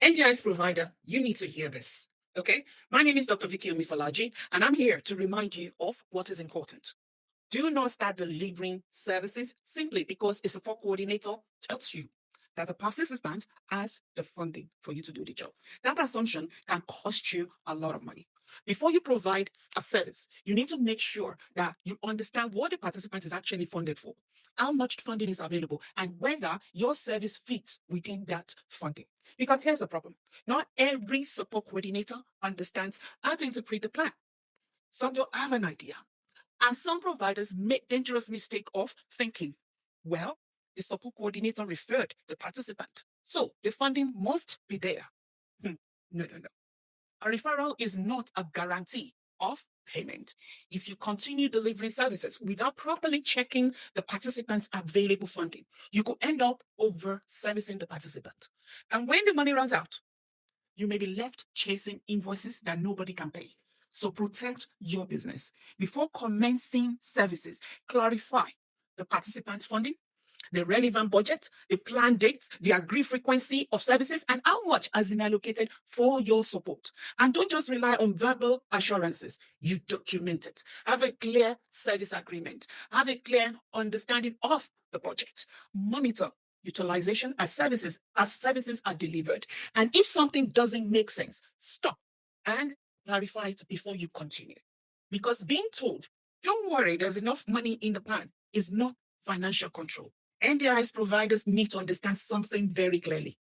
NDIS provider, you need to hear this. Okay? My name is Dr. Vicky Omifalaji, and I'm here to remind you of what is important. Do not start delivering services simply because a support coordinator tells you that the participant has the funding for you to do the job. That assumption can cost you a lot of money. Before you provide a service, you need to make sure that you understand what the participant is actually funded for, how much funding is available, and whether your service fits within that funding. Because here's the problem. Not every support coordinator understands how to interpret the plan. Some don't have an idea. And some providers make dangerous mistake of thinking, well, the support coordinator referred the participant, so the funding must be there. No. A referral is not a guarantee of payment. If you continue delivering services without properly checking the participant's available funding, you could end up over servicing the participant. And when the money runs out, you may be left chasing invoices that nobody can pay. So protect your business. Before commencing services, clarify the participant's funding, the relevant budget, the planned dates, the agreed frequency of services, and how much has been allocated for your support. And don't just rely on verbal assurances. You document it. Have a clear service agreement. Have a clear understanding of the budget. Monitor utilization as services are delivered. And if something doesn't make sense, stop and clarify it before you continue. Because being told, don't worry, there's enough money in the plan, is not financial control. NDIS providers need to understand something very clearly.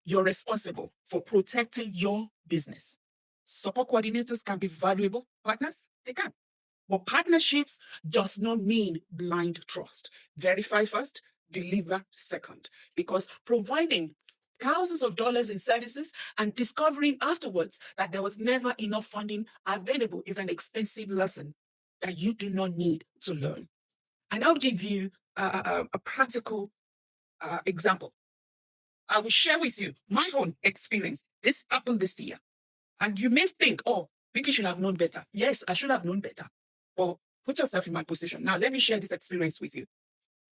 You're responsible for protecting your business. Support coordinators can be valuable partners. They can. But partnerships does not mean blind trust. Verify first, deliver second. Because providing thousands of dollars in services and discovering afterwards that there was never enough funding available is an expensive lesson that you do not need to learn. And I'll give you a practical example. I will share with you my own experience. This happened this year. And you may think, oh, Vicky should have known better. Yes, I should have known better. But put yourself in my position. Now, let me share this experience with you.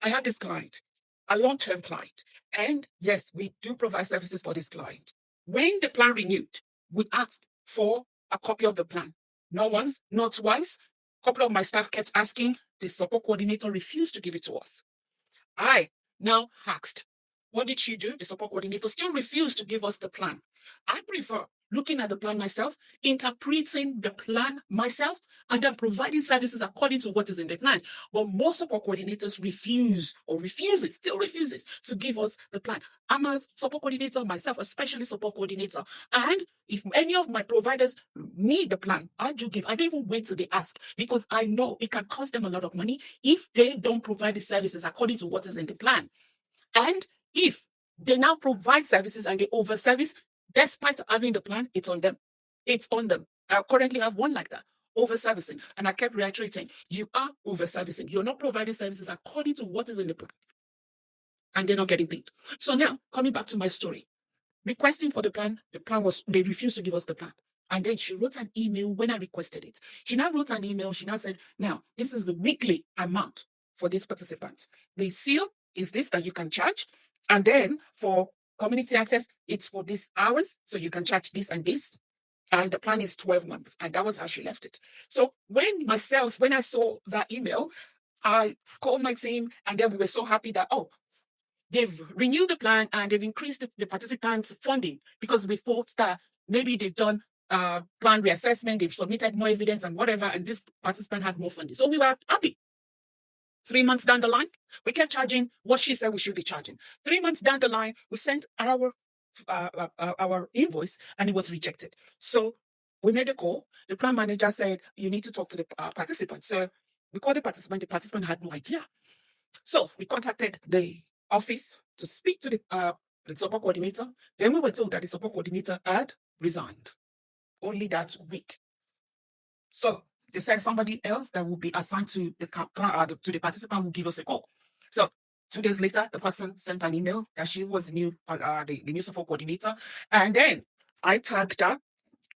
I had this client, a long-term client. And yes, we do provide services for this client. When the plan renewed, we asked for a copy of the plan. Not once, not twice. A couple of my staff kept asking. The support coordinator refused to give it to us. I now asked, what did she do? The support coordinator still refused to give us the plan. I prefer looking at the plan myself, interpreting the plan myself, and then providing services according to what is in the plan. But most support coordinators still refuses to give us the plan. I'm a support coordinator myself, a specialist support coordinator. And if any of my providers need the plan, I do give. I don't even wait till they ask because I know it can cost them a lot of money if they don't provide the services according to what is in the plan. And if they now provide services and they overservice, despite having the plan, it's on them. It's on them. I currently have one like that, overservicing. And I kept reiterating, you are overservicing. You're not providing services according to what is in the plan. And they're not getting paid. So now, coming back to my story, requesting for the plan was, they refused to give us the plan. And then she wrote an email when I requested it. She now wrote an email. She now said, now, this is the weekly amount for this participant. The seal is this that you can charge. And then for community access, it's for these hours. So you can charge this and this. And the plan is 12 months. And that was how she left it. So when I saw that email, I called my team and then we were so happy that, oh, they've renewed the plan and they've increased the participants' funding because we thought that maybe they've done plan reassessment, they've submitted more evidence and whatever, and this participant had more funding. So we were happy. 3 months down the line, we kept charging what she said we should be charging. 3 months down the line, we sent our invoice and it was rejected. So we made a call. The plan manager said, you need to talk to the participant. So we called the participant had no idea. So we contacted the office to speak to the support coordinator. Then we were told that the support coordinator had resigned only that week. So they said somebody else that will be assigned to the participant will give us a call. So 2 days later, the person sent an email that she was the new support coordinator. And then I tagged her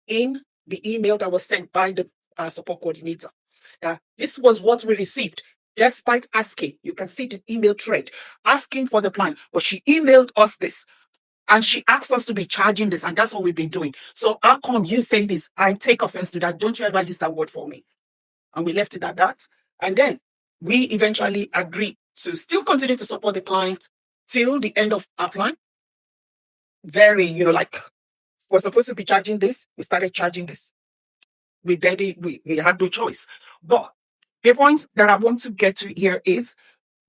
in the email that was sent by the support coordinator. This was what we received. Despite asking, you can see the email thread, asking for the plan. But she emailed us this. And she asked us to be charging this, and that's what we've been doing. So how come you say this? I take offense to that. Don't you ever use that word for me. And we left it at that. And then we eventually agreed to still continue to support the client till the end of our plan. Very, like we're supposed to be charging this. We started charging this. We had no choice. But the point that I want to get to here is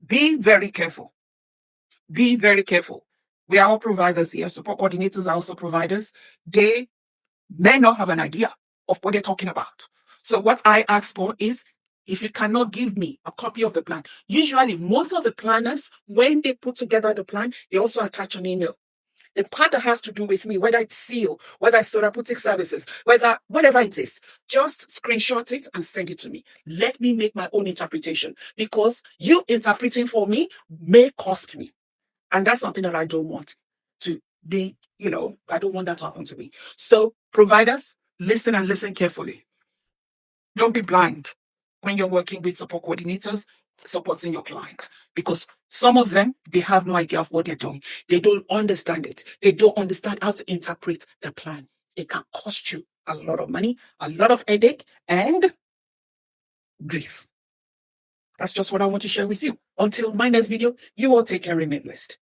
be very careful. Be very careful. We are all providers here. Support coordinators are also providers. They may not have an idea of what they're talking about. So what I ask for is, if you cannot give me a copy of the plan, usually most of the planners, when they put together the plan, they also attach an email. The part that has to do with me, whether it's SEAL, whether it's therapeutic services, whatever it is, just screenshot it and send it to me. Let me make my own interpretation, because you interpreting for me may cost me. And that's something that I don't want to be, I don't want that to happen to me. So providers, listen and listen carefully. Don't be blind when you're working with support coordinators, supporting your client, because some of them, they have no idea of what they're doing. They don't understand it. They don't understand how to interpret the plan. It can cost you a lot of money, a lot of headache, and grief. That's just what I want to share with you. Until my next video, you all take care, remain blessed.